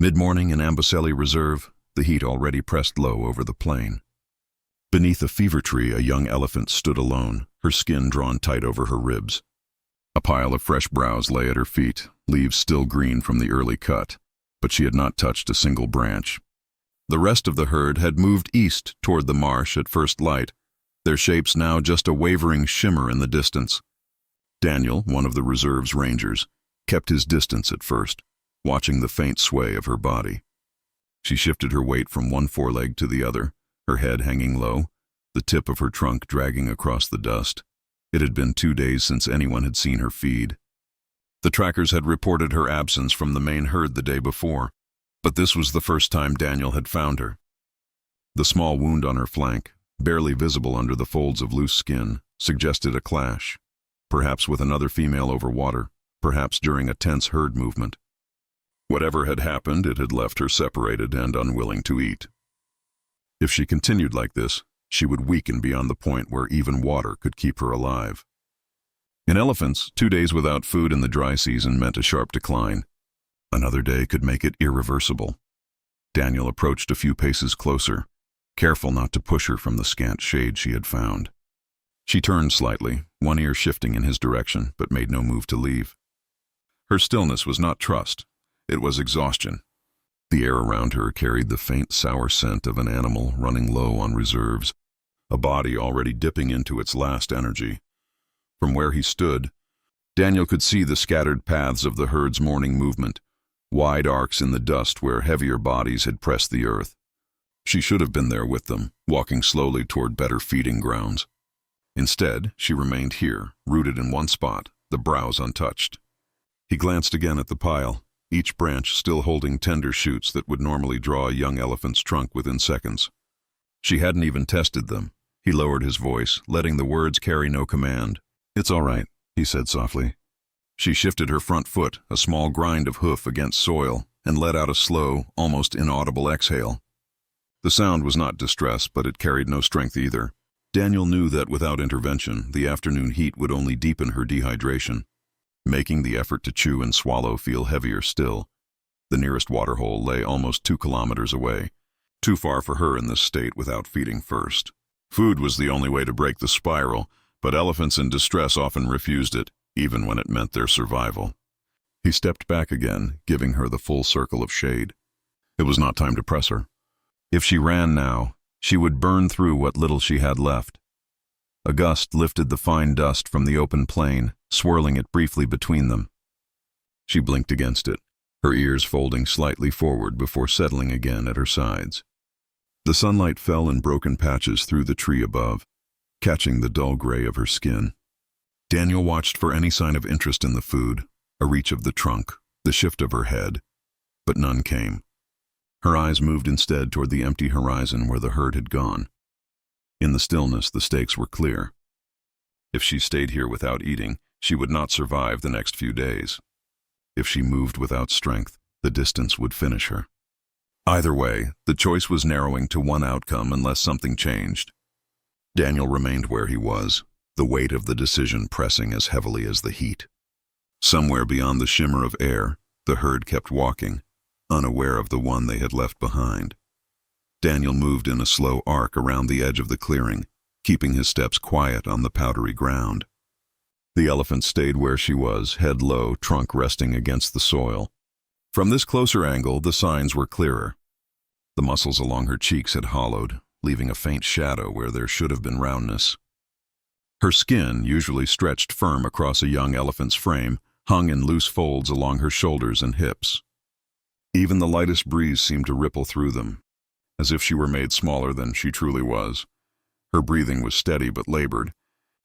Mid-morning in Amboseli Reserve, the heat already pressed low over the plain. Beneath a fever tree, a young elephant stood alone, her skin drawn tight over her ribs. A pile of fresh browse lay at her feet, leaves still green from the early cut, but she had not touched a single branch. The rest of the herd had moved east toward the marsh at first light, their shapes now just a wavering shimmer in the distance. Daniel, one of the reserve's rangers, kept his distance at first, watching the faint sway of her body. She shifted her weight from one foreleg to the other, her head hanging low, the tip of her trunk dragging across the dust. It had been 2 days since anyone had seen her feed. The trackers had reported her absence from the main herd the day before, but this was the first time Daniel had found her. The small wound on her flank, barely visible under the folds of loose skin, suggested a clash, perhaps with another female over water, perhaps during a tense herd movement. Whatever had happened, it had left her separated and unwilling to eat. If she continued like this, she would weaken beyond the point where even water could keep her alive. In elephants, 2 days without food in the dry season meant a sharp decline. Another day could make it irreversible. Daniel approached a few paces closer, careful not to push her from the scant shade she had found. She turned slightly, one ear shifting in his direction, but made no move to leave. Her stillness was not trust. It was exhaustion. The air around her carried the faint sour scent of an animal running low on reserves, a body already dipping into its last energy. From where he stood, Daniel could see the scattered paths of the herd's morning movement, wide arcs in the dust where heavier bodies had pressed the earth. She should have been there with them, walking slowly toward better feeding grounds. Instead, she remained here, rooted in one spot, the browse untouched. He glanced again at the pile, each branch still holding tender shoots that would normally draw a young elephant's trunk within seconds. She hadn't even tested them. He lowered his voice, letting the words carry no command. "It's all right," he said softly. She shifted her front foot, a small grind of hoof against soil, and let out a slow, almost inaudible exhale. The sound was not distress, but it carried no strength either. Daniel knew that without intervention, the afternoon heat would only deepen her dehydration, making the effort to chew and swallow feel heavier still. The nearest waterhole lay almost 2 kilometers away, too far for her in this state without feeding first. Food was the only way to break the spiral, but elephants in distress often refused it, even when it meant their survival. He stepped back again, giving her the full circle of shade. It was not time to press her. If she ran now, she would burn through what little she had left. A gust lifted the fine dust from the open plain, swirling it briefly between them. She blinked against it, her ears folding slightly forward before settling again at her sides. The sunlight fell in broken patches through the tree above, catching the dull gray of her skin. Daniel watched for any sign of interest in the food, a reach of the trunk, the shift of her head, but none came. Her eyes moved instead toward the empty horizon where the herd had gone. In the stillness, the stakes were clear. If she stayed here without eating, she would not survive the next few days. If she moved without strength, the distance would finish her. Either way, the choice was narrowing to one outcome unless something changed. Daniel remained where he was, the weight of the decision pressing as heavily as the heat. Somewhere beyond the shimmer of air, the herd kept walking, unaware of the one they had left behind. Daniel moved in a slow arc around the edge of the clearing, keeping his steps quiet on the powdery ground. The elephant stayed where she was, head low, trunk resting against the soil. From this closer angle, the signs were clearer. The muscles along her cheeks had hollowed, leaving a faint shadow where there should have been roundness. Her skin, usually stretched firm across a young elephant's frame, hung in loose folds along her shoulders and hips. Even the lightest breeze seemed to ripple through them, as if she were made smaller than she truly was. Her breathing was steady but labored,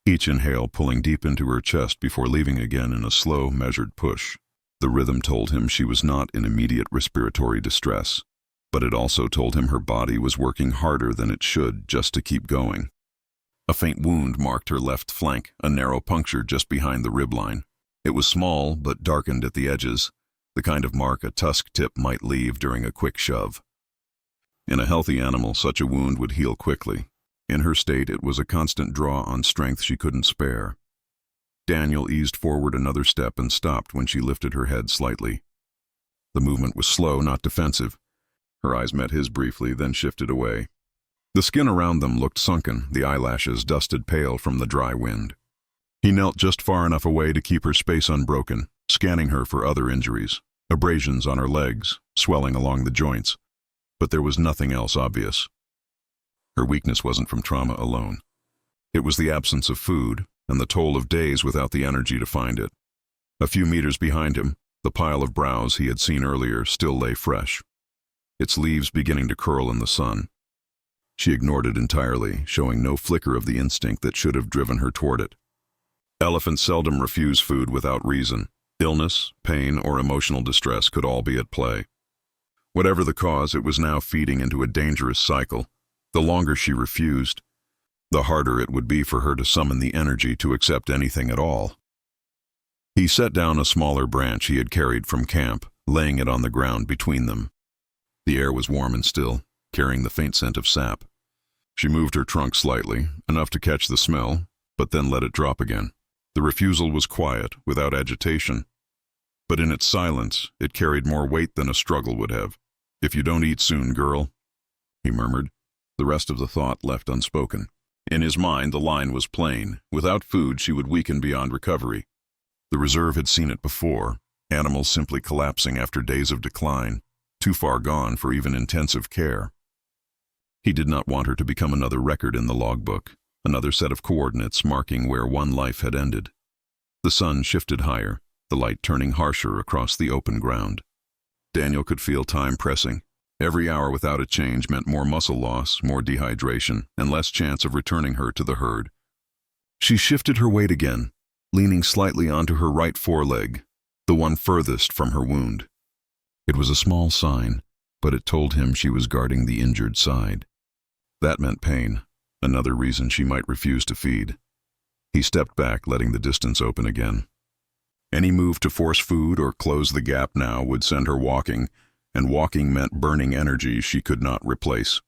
each inhale pulling deep into her chest before leaving again in a slow, measured push. The rhythm told him she was not in immediate respiratory distress, but it also told him her body was working harder than it should just to keep going. A faint wound marked her left flank, a narrow puncture just behind the rib line. It was small but darkened at the edges, the kind of mark a tusk tip might leave during a quick shove. In a healthy animal, such a wound would heal quickly. In her state, it was a constant draw on strength she couldn't spare. Daniel eased forward another step and stopped when she lifted her head slightly. The movement was slow, not defensive. Her eyes met his briefly, then shifted away. The skin around them looked sunken, the eyelashes dusted pale from the dry wind. He knelt just far enough away to keep her space unbroken, scanning her for other injuries, abrasions on her legs, swelling along the joints. But there was nothing else obvious. Her weakness wasn't from trauma alone. It was the absence of food and the toll of days without the energy to find it. A few meters behind him, the pile of browse he had seen earlier still lay fresh, its leaves beginning to curl in the sun. She ignored it entirely, showing no flicker of the instinct that should have driven her toward it. Elephants seldom refuse food without reason. Illness, pain, or emotional distress could all be at play. Whatever the cause, it was now feeding into a dangerous cycle. The longer she refused, the harder it would be for her to summon the energy to accept anything at all. He set down a smaller branch he had carried from camp, laying it on the ground between them. The air was warm and still, carrying the faint scent of sap. She moved her trunk slightly, enough to catch the smell, but then let it drop again. The refusal was quiet, without agitation. But in its silence, it carried more weight than a struggle would have. "If you don't eat soon, girl," he murmured. The rest of the thought left unspoken. In his mind, the line was plain. Without food, she would weaken beyond recovery. The reserve had seen it before, animals simply collapsing after days of decline, too far gone for even intensive care. He did not want her to become another record in the logbook, another set of coordinates marking where one life had ended. The sun shifted higher, the light turning harsher across the open ground. Daniel could feel time pressing. Every hour without a change meant more muscle loss, more dehydration, and less chance of returning her to the herd. She shifted her weight again, leaning slightly onto her right foreleg, the one furthest from her wound. It was a small sign, but it told him she was guarding the injured side. That meant pain, another reason she might refuse to feed. He stepped back, letting the distance open again. Any move to force food or close the gap now would send her walking, and walking meant burning energy she could not replace.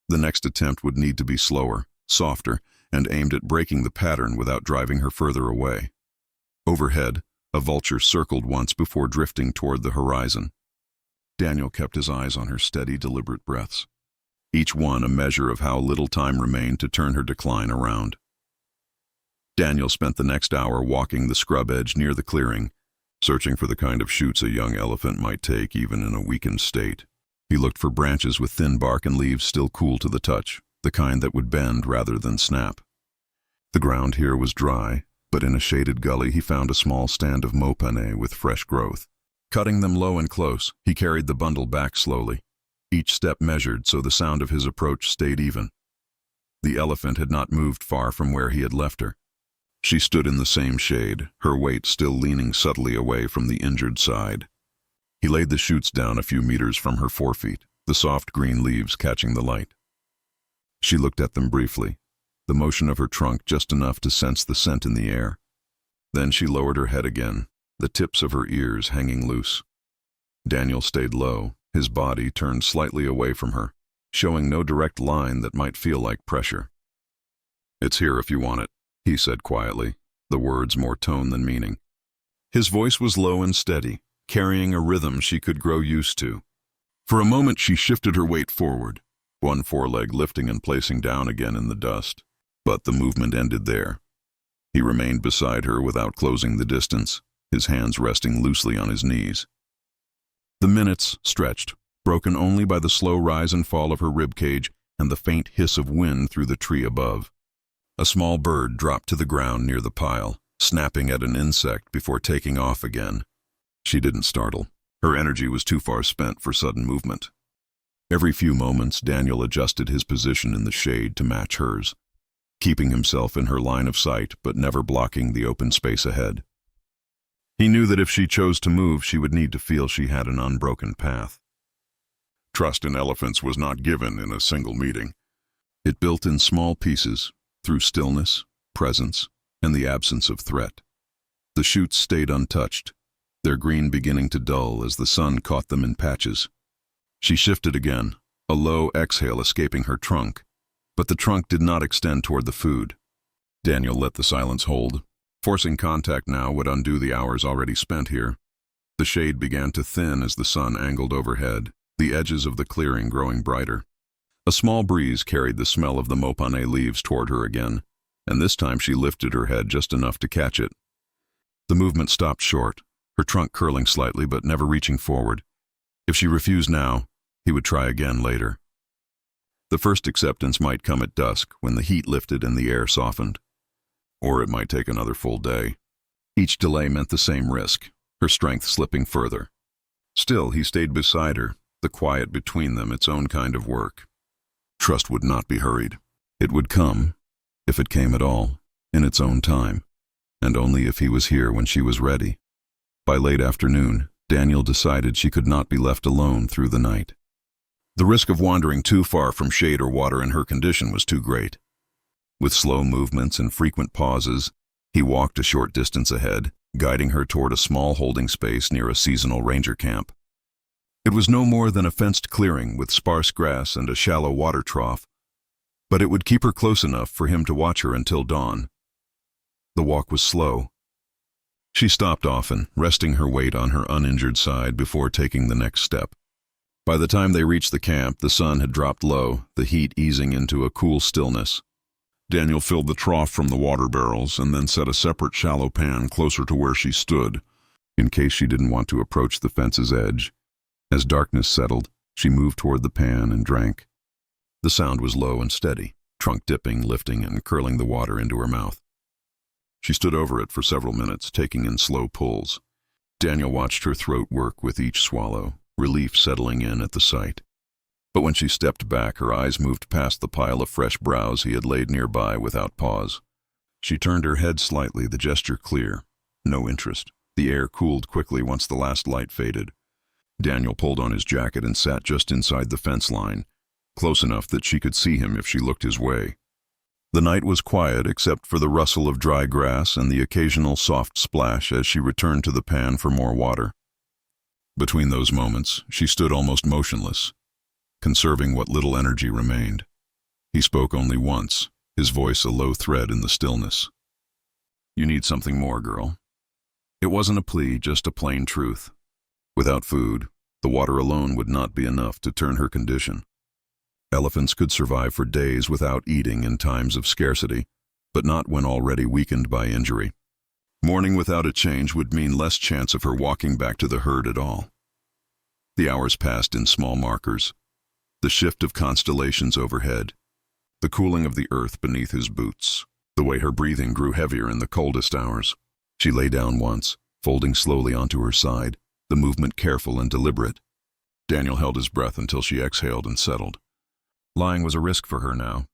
The next attempt would need to be slower, softer, and aimed at breaking the pattern without driving her further away. Overhead, a vulture circled once before drifting toward the horizon. Daniel kept his eyes on her steady, deliberate breaths, each one a measure of how little time remained to turn her decline around. Daniel spent the next hour walking the scrub edge near the clearing, searching for the kind of shoots a young elephant might take even in a weakened state. He looked for branches with thin bark and leaves still cool to the touch, the kind that would bend rather than snap. The ground here was dry, but in a shaded gully he found a small stand of mopane with fresh growth. Cutting them low and close, he carried the bundle back slowly, each step measured so the sound of his approach stayed even. The elephant had not moved far from where he had left her. She stood in the same shade, her weight still leaning subtly away from the injured side. He laid the shoots down a few meters from her forefeet, the soft green leaves catching the light. She looked at them briefly, the motion of her trunk just enough to sense the scent in the air. Then she lowered her head again, the tips of her ears hanging loose. Daniel stayed low, his body turned slightly away from her, showing no direct line that might feel like pressure. "It's here if you want it," he said quietly, the words more tone than meaning. His voice was low and steady, carrying a rhythm she could grow used to. For a moment she shifted her weight forward, one foreleg lifting and placing down again in the dust. But the movement ended there. He remained beside her without closing the distance, his hands resting loosely on his knees. The minutes stretched, broken only by the slow rise and fall of her ribcage and the faint hiss of wind through the tree above. A small bird dropped to the ground near the pile, snapping at an insect before taking off again. She didn't startle. Her energy was too far spent for sudden movement. Every few moments, Daniel adjusted his position in the shade to match hers, keeping himself in her line of sight but never blocking the open space ahead. He knew that if she chose to move, she would need to feel she had an unbroken path. Trust in elephants was not given in a single meeting. It built in small pieces, through stillness, presence, and the absence of threat. The shoots stayed untouched, their green beginning to dull as the sun caught them in patches. She shifted again, a low exhale escaping her trunk, but the trunk did not extend toward the food. Daniel let the silence hold. Forcing contact now would undo the hours already spent here. The shade began to thin as the sun angled overhead, the edges of the clearing growing brighter. A small breeze carried the smell of the mopane leaves toward her again, and this time she lifted her head just enough to catch it. The movement stopped short, her trunk curling slightly but never reaching forward. If she refused now, he would try again later. The first acceptance might come at dusk when the heat lifted and the air softened. Or it might take another full day. Each delay meant the same risk, her strength slipping further. Still, he stayed beside her, the quiet between them its own kind of work. Trust would not be hurried. It would come, if it came at all, in its own time, and only if he was here when she was ready. By late afternoon, Daniel decided she could not be left alone through the night. The risk of wandering too far from shade or water in her condition was too great. With slow movements and frequent pauses, he walked a short distance ahead, guiding her toward a small holding space near a seasonal ranger camp. It was no more than a fenced clearing with sparse grass and a shallow water trough, but it would keep her close enough for him to watch her until dawn. The walk was slow. She stopped often, resting her weight on her uninjured side before taking the next step. By the time they reached the camp, the sun had dropped low, the heat easing into a cool stillness. Daniel filled the trough from the water barrels and then set a separate shallow pan closer to where she stood, in case she didn't want to approach the fence's edge. As darkness settled, she moved toward the pan and drank. The sound was low and steady, trunk dipping, lifting, and curling the water into her mouth. She stood over it for several minutes, taking in slow pulls. Daniel watched her throat work with each swallow, relief settling in at the sight. But when she stepped back, her eyes moved past the pile of fresh browse he had laid nearby without pause. She turned her head slightly, the gesture clear. No interest. The air cooled quickly once the last light faded. Daniel pulled on his jacket and sat just inside the fence line, close enough that she could see him if she looked his way. The night was quiet except for the rustle of dry grass and the occasional soft splash as she returned to the pan for more water. Between those moments, she stood almost motionless, conserving what little energy remained. He spoke only once, his voice a low thread in the stillness. "You need something more, girl." It wasn't a plea, just a plain truth. Without food, the water alone would not be enough to turn her condition. Elephants could survive for days without eating in times of scarcity, but not when already weakened by injury. Morning without a change would mean less chance of her walking back to the herd at all. The hours passed in small markers. The shift of constellations overhead, the cooling of the earth beneath his boots, the way her breathing grew heavier in the coldest hours. She lay down once, folding slowly onto her side, the movement careful and deliberate. Daniel held his breath until she exhaled and settled. Lying was a risk for her now.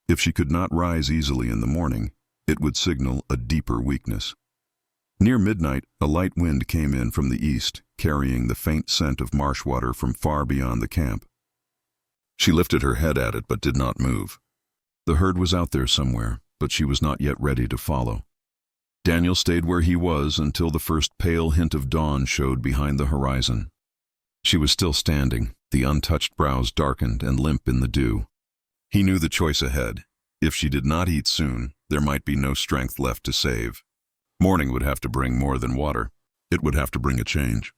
If she could not rise easily in the morning, it would signal a deeper weakness. Near midnight, a light wind came in from the east, carrying the faint scent of marsh water from far beyond the camp. She lifted her head at it but did not move. The herd was out there somewhere, but she was not yet ready to follow. Daniel stayed where he was until the first pale hint of dawn showed behind the horizon. She was still standing, the untouched brows darkened and limp in the dew. He knew the choice ahead. If she did not eat soon, there might be no strength left to save. Morning would have to bring more than water. It would have to bring a change.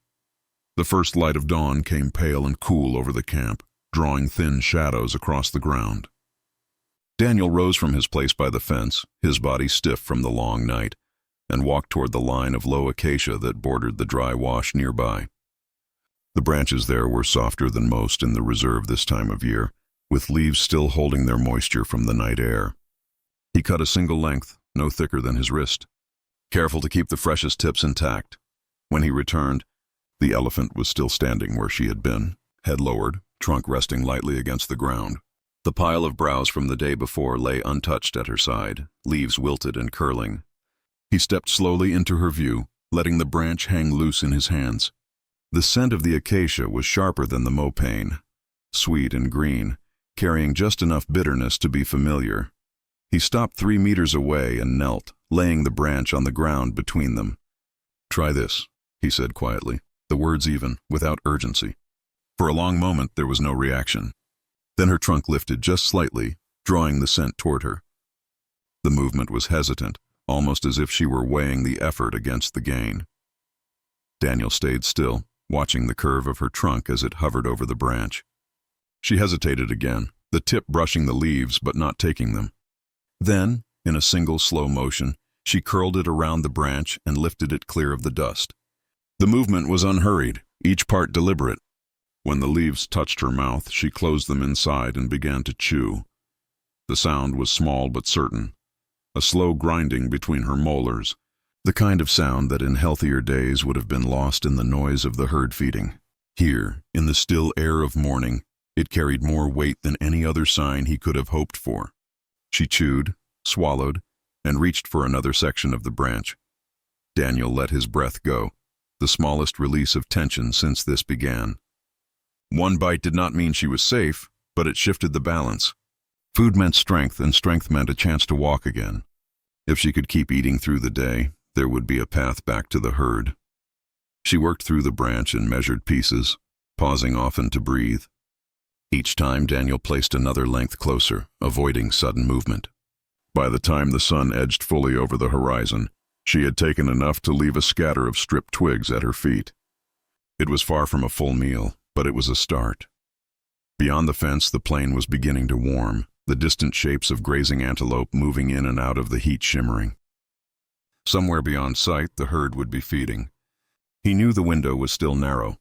The first light of dawn came pale and cool over the camp, drawing thin shadows across the ground. Daniel rose from his place by the fence, his body stiff from the long night, and walked toward the line of low acacia that bordered the dry wash nearby. The branches there were softer than most in the reserve this time of year, with leaves still holding their moisture from the night air. He cut a single length, no thicker than his wrist, careful to keep the freshest tips intact. When he returned, the elephant was still standing where she had been, head lowered, trunk resting lightly against the ground. The pile of browse from the day before lay untouched at her side, leaves wilted and curling. He stepped slowly into her view, letting the branch hang loose in his hands. The scent of the acacia was sharper than the mopane, sweet and green, carrying just enough bitterness to be familiar. He stopped 3 meters away and knelt, laying the branch on the ground between them. "Try this," he said quietly, the words even, without urgency. For a long moment there was no reaction. Then her trunk lifted just slightly, drawing the scent toward her. The movement was hesitant, almost as if she were weighing the effort against the gain. Daniel stayed still, watching the curve of her trunk as it hovered over the branch. She hesitated again, the tip brushing the leaves but not taking them. Then, in a single slow motion, she curled it around the branch and lifted it clear of the dust. The movement was unhurried, each part deliberate. When the leaves touched her mouth, she closed them inside and began to chew. The sound was small but certain, a slow grinding between her molars, the kind of sound that in healthier days would have been lost in the noise of the herd feeding. Here, in the still air of morning, it carried more weight than any other sign he could have hoped for. She chewed, swallowed, and reached for another section of the branch. Daniel let his breath go, the smallest release of tension since this began. One bite did not mean she was safe, but it shifted the balance. Food meant strength, and strength meant a chance to walk again. If she could keep eating through the day, there would be a path back to the herd. She worked through the branch in measured pieces, pausing often to breathe. Each time Daniel placed another length closer, avoiding sudden movement. By the time the sun edged fully over the horizon, she had taken enough to leave a scatter of stripped twigs at her feet. It was far from a full meal, but it was a start. Beyond the fence, the plain was beginning to warm, the distant shapes of grazing antelope moving in and out of the heat shimmering. Somewhere beyond sight, the herd would be feeding. He knew the window was still narrow.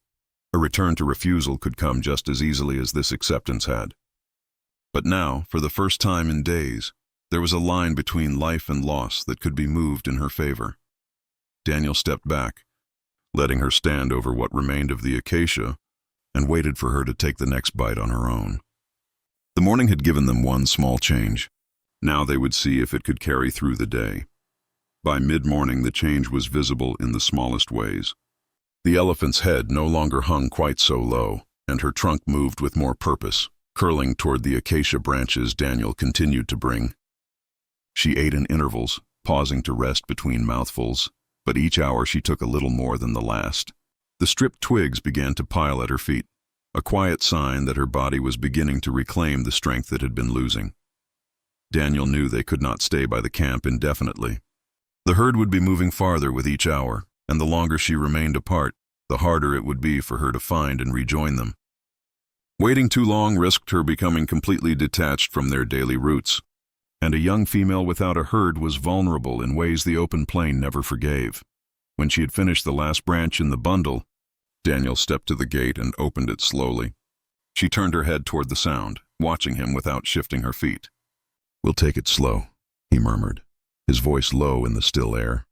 A return to refusal could come just as easily as this acceptance had. But now, for the first time in days, there was a line between life and loss that could be moved in her favor. Daniel stepped back, letting her stand over what remained of the acacia, and waited for her to take the next bite on her own. The morning had given them one small change. Now they would see if it could carry through the day. By mid-morning, the change was visible in the smallest ways. The elephant's head no longer hung quite so low, and her trunk moved with more purpose, curling toward the acacia branches Daniel continued to bring. She ate in intervals, pausing to rest between mouthfuls, but each hour she took a little more than the last. The stripped twigs began to pile at her feet, a quiet sign that her body was beginning to reclaim the strength it had been losing. Daniel knew they could not stay by the camp indefinitely. The herd would be moving farther with each hour, and the longer she remained apart, the harder it would be for her to find and rejoin them. Waiting too long risked her becoming completely detached from their daily routes, and a young female without a herd was vulnerable in ways the open plain never forgave. When she had finished the last branch in the bundle, Daniel stepped to the gate and opened it slowly. She turned her head toward the sound, watching him without shifting her feet. "We'll take it slow," he murmured, his voice low in the still air.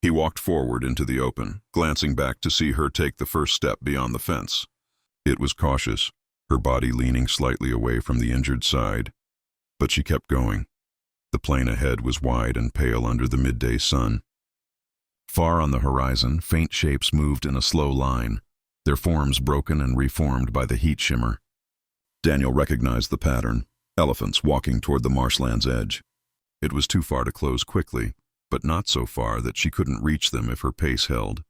He walked forward into the open, glancing back to see her take the first step beyond the fence. It was cautious, her body leaning slightly away from the injured side, but she kept going. The plain ahead was wide and pale under the midday sun. Far on the horizon, faint shapes moved in a slow line, their forms broken and reformed by the heat shimmer. Daniel recognized the pattern, elephants walking toward the marshland's edge. It was too far to close quickly, but not so far that she couldn't reach them if her pace held.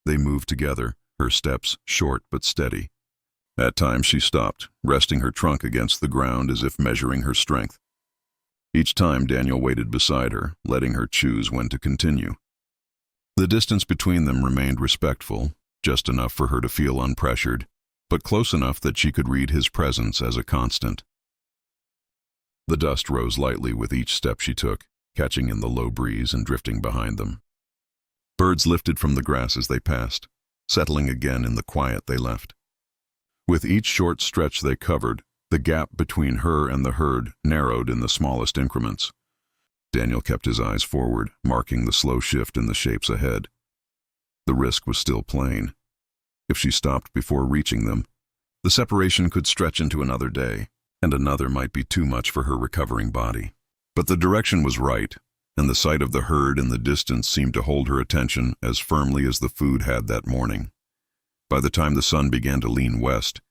They moved together, her steps short but steady. At times she stopped, resting her trunk against the ground as if measuring her strength. Each time Daniel waited beside her, letting her choose when to continue. The distance between them remained respectful, just enough for her to feel unpressured, but close enough that she could read his presence as a constant. The dust rose lightly with each step she took, catching in the low breeze and drifting behind them. Birds lifted from the grass as they passed, settling again in the quiet they left. With each short stretch they covered, the gap between her and the herd narrowed in the smallest increments. Daniel kept his eyes forward, marking the slow shift in the shapes ahead. The risk was still plain. If she stopped before reaching them, the separation could stretch into another day, and another might be too much for her recovering body. But the direction was right, and the sight of the herd in the distance seemed to hold her attention as firmly as the food had that morning. By the time the sun began to lean west,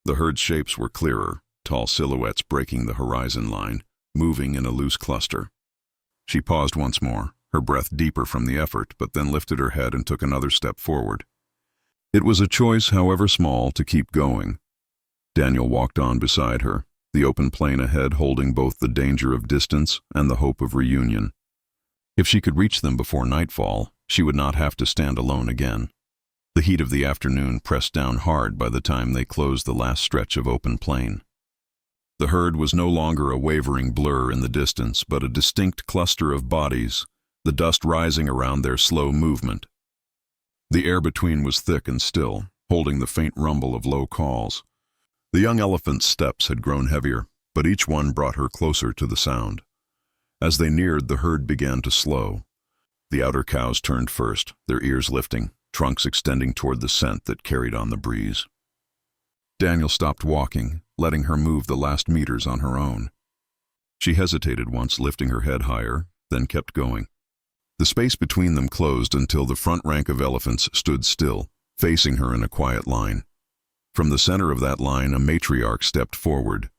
the herd's shapes were clearer, tall silhouettes breaking the horizon line, moving in a loose cluster. She paused once more, her breath deeper from the effort, but then lifted her head and took another step forward. It was a choice, however small, to keep going. Daniel walked on beside her, the open plain ahead holding both the danger of distance and the hope of reunion. If she could reach them before nightfall, she would not have to stand alone again. The heat of the afternoon pressed down hard by the time they closed the last stretch of open plain. The herd was no longer a wavering blur in the distance, but a distinct cluster of bodies, the dust rising around their slow movement. The air between was thick and still, holding the faint rumble of low calls. The young elephant's steps had grown heavier, but each one brought her closer to the sound. As they neared, the herd began to slow. The outer cows turned first, their ears lifting, trunks extending toward the scent that carried on the breeze. Daniel stopped walking, letting her move the last meters on her own. She hesitated once, lifting her head higher, then kept going. The space between them closed until the front rank of elephants stood still, facing her in a quiet line. From the center of that line, a matriarch stepped forward.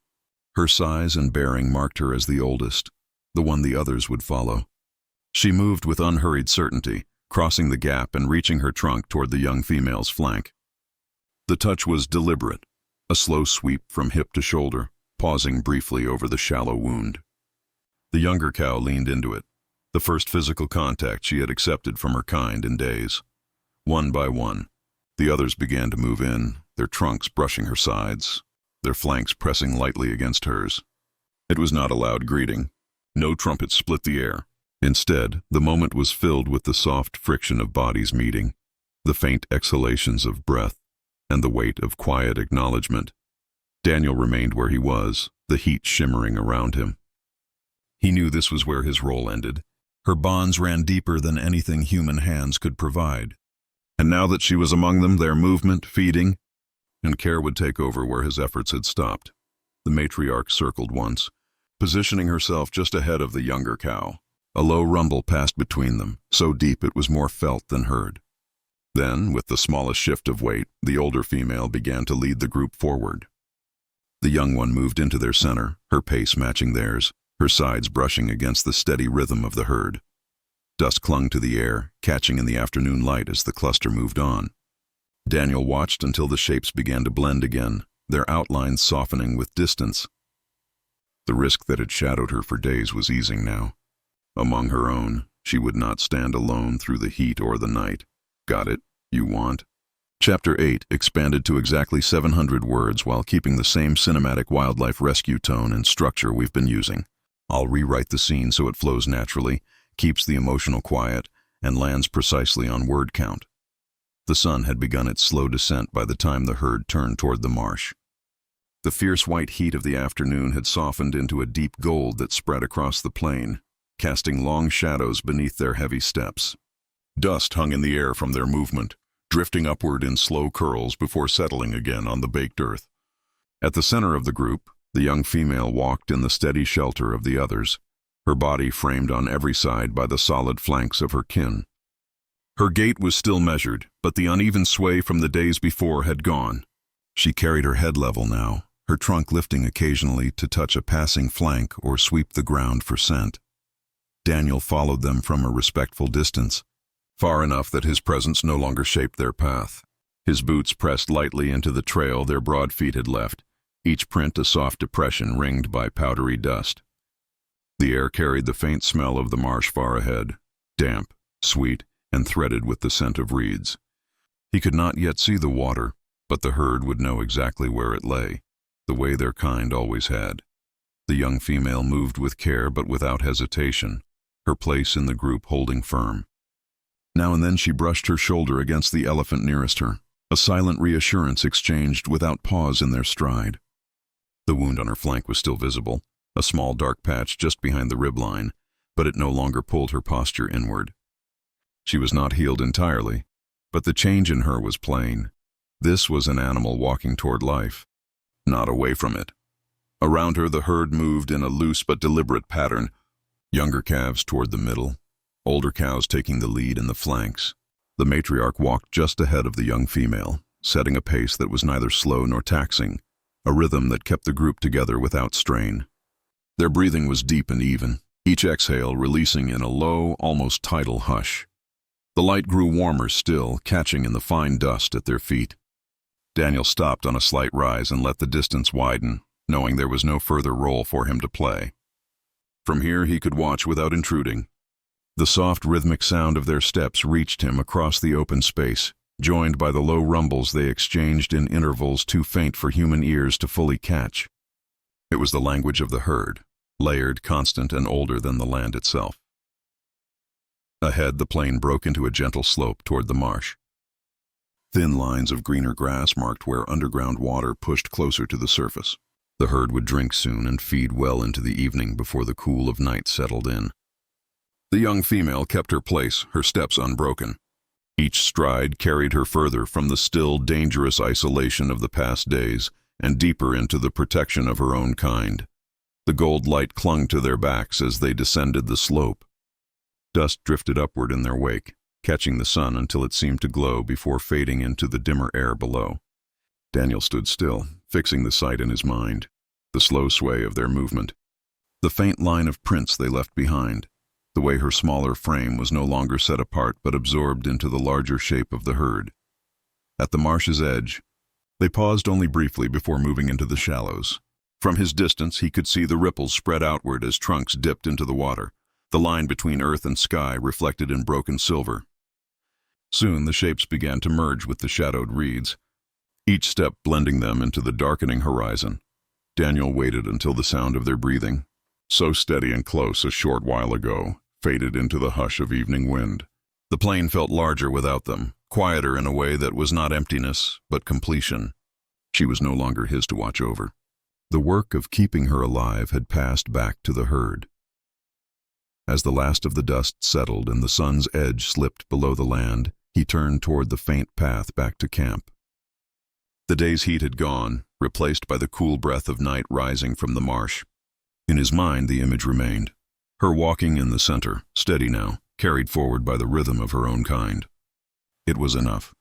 Her size and bearing marked her as the oldest, the one the others would follow. She moved with unhurried certainty, crossing the gap and reaching her trunk toward the young female's flank. The touch was deliberate, a slow sweep from hip to shoulder, pausing briefly over the shallow wound. The younger cow leaned into it, the first physical contact she had accepted from her kind in days. One by one, the others began to move in, their trunks brushing her sides, their flanks pressing lightly against hers. It was not a loud greeting. No trumpet split the air. Instead, the moment was filled with the soft friction of bodies meeting, the faint exhalations of breath, and the weight of quiet acknowledgement. Daniel remained where he was, the heat shimmering around him. He knew this was where his role ended. Her bonds ran deeper than anything human hands could provide. And now that she was among them, their movement, feeding, and care would take over where his efforts had stopped. The matriarch circled once, positioning herself just ahead of the younger cow. A low rumble passed between them, so deep it was more felt than heard. Then, with the smallest shift of weight, the older female began to lead the group forward. The young one moved into their center, her pace matching theirs, her sides brushing against the steady rhythm of the herd. Dust clung to the air, catching in the afternoon light as the cluster moved on. Daniel watched until the shapes began to blend again, their outlines softening with distance. The risk that had shadowed her for days was easing now. Among her own, she would not stand alone through the heat or the night. Got it? You want? Chapter 8 expanded to exactly 700 words while keeping the same cinematic wildlife rescue tone and structure we've been using. I'll rewrite the scene so it flows naturally, keeps the emotional quiet, and lands precisely on word count. The sun had begun its slow descent by the time the herd turned toward the marsh. The fierce white heat of the afternoon had softened into a deep gold that spread across the plain, casting long shadows beneath their heavy steps. Dust hung in the air from their movement, drifting upward in slow curls before settling again on the baked earth. At the center of the group, the young female walked in the steady shelter of the others, her body framed on every side by the solid flanks of her kin. Her gait was still measured, but the uneven sway from the days before had gone. She carried her head level now, her trunk lifting occasionally to touch a passing flank or sweep the ground for scent. Daniel followed them from a respectful distance, far enough that his presence no longer shaped their path. His boots pressed lightly into the trail their broad feet had left, each print a soft depression ringed by powdery dust. The air carried the faint smell of the marsh far ahead, damp, sweet, and threaded with the scent of reeds. He could not yet see the water, but the herd would know exactly where it lay, the way their kind always had. The young female moved with care but without hesitation, her place in the group holding firm. Now and then she brushed her shoulder against the elephant nearest her, a silent reassurance exchanged without pause in their stride. The wound on her flank was still visible, a small dark patch just behind the rib line, but it no longer pulled her posture inward. She was not healed entirely, but the change in her was plain. This was an animal walking toward life, not away from it. Around her the herd moved in a loose but deliberate pattern, younger calves toward the middle, older cows taking the lead in the flanks. The matriarch walked just ahead of the young female, setting a pace that was neither slow nor taxing, a rhythm that kept the group together without strain. Their breathing was deep and even, each exhale releasing in a low, almost tidal hush. The light grew warmer still, catching in the fine dust at their feet. Daniel stopped on a slight rise and let the distance widen, knowing there was no further role for him to play. From here he could watch without intruding. The soft rhythmic sound of their steps reached him across the open space, joined by the low rumbles they exchanged in intervals too faint for human ears to fully catch. It was the language of the herd, layered, constant, and older than the land itself. Ahead, the plain broke into a gentle slope toward the marsh. Thin lines of greener grass marked where underground water pushed closer to the surface. The herd would drink soon and feed well into the evening before the cool of night settled in. The young female kept her place, her steps unbroken. Each stride carried her further from the still dangerous isolation of the past days and deeper into the protection of her own kind. The gold light clung to their backs as they descended the slope. Dust drifted upward in their wake, catching the sun until it seemed to glow before fading into the dimmer air below. Daniel stood still, fixing the sight in his mind, the slow sway of their movement, the faint line of prints they left behind, the way her smaller frame was no longer set apart but absorbed into the larger shape of the herd. At the marsh's edge, they paused only briefly before moving into the shallows. From his distance, he could see the ripples spread outward as trunks dipped into the water, the line between earth and sky reflected in broken silver. Soon the shapes began to merge with the shadowed reeds, each step blending them into the darkening horizon. Daniel waited until the sound of their breathing, so steady and close a short while ago, faded into the hush of evening wind. The plain felt larger without them, quieter in a way that was not emptiness, but completion. She was no longer his to watch over. The work of keeping her alive had passed back to the herd. As the last of the dust settled and the sun's edge slipped below the land, he turned toward the faint path back to camp. The day's heat had gone, replaced by the cool breath of night rising from the marsh. In his mind, the image remained. Her walking in the center, steady now, carried forward by the rhythm of her own kind. It was enough.